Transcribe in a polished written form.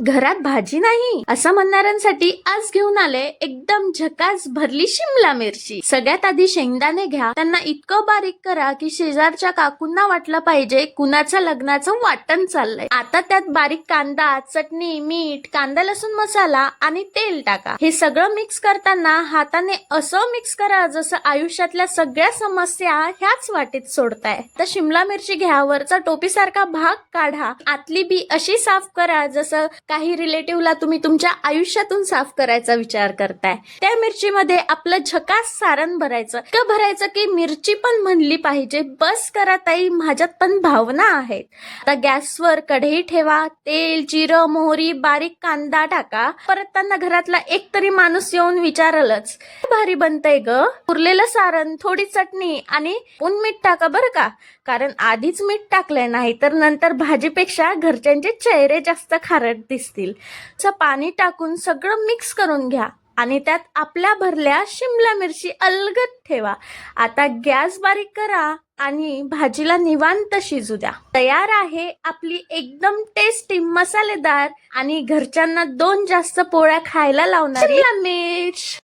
घरात भाजी नाही असं म्हणणाऱ्यांसाठी आज घेऊन आले एकदम झकास भरली शिमला मिरची। सगळ्यात आधी शेंगदाणे घ्या, त्यांना इतकं बारीक करा की शेजारच्या काकूंना वाटलं पाहिजे कुणाचं लग्नाचं वाटण चाललंय। आता त्यात बारीक कांदा, चटणी, मीठ, कांदा लसूण मसाला आणि तेल टाका। हे सगळं मिक्स करताना हाताने असं मिक्स करा जसं आयुष्यातल्या सगळ्या समस्या ह्याच वाटेत सोडताय। तर शिमला मिरची घ्या, वरचा टोपीसारखा भाग काढा, आतली बी अशी साफ करा जसं काही रिलेटिव्हला तुम्ही तुमच्या आयुष्यातून साफ करायचा विचार करताय। त्या मिरचीमध्ये आपलं झकास सारण भरायचं। का भरायचं की मिरची पण म्हणली पाहिजे, बस करा ताई माझ्यात पण भावना आहेत। आता गॅसवर कढई ठेवा, तेल, जिरं, मोहरी, बारीक कांदा टाका। परत त्यांना घरातला एक तरी माणूस येऊन विचारलंच, भारी बनतंय ग। उरलेलं सारण, थोडी चटणी आणि मीठ टाका बरं का, कारण आधीच मीठ टाकलंय, नाही तर नंतर भाजीपेक्षा घरच्यांचे चेहरे जास्त खारट दिसतील। पाणी टाकून सगळं मिक्स करून घ्या आणि त्यात आपल्या भरल्या शिमला मिरची अलगद ठेवा। आता गॅस बारीक करा आणि भाजीला निवांत शिजू द्या। तयार आहे आपली एकदम टेस्टी, मसालेदार आणि घरच्यांना 2 जास्त पोळ्या खायला लावणारी शिमला मिर्च।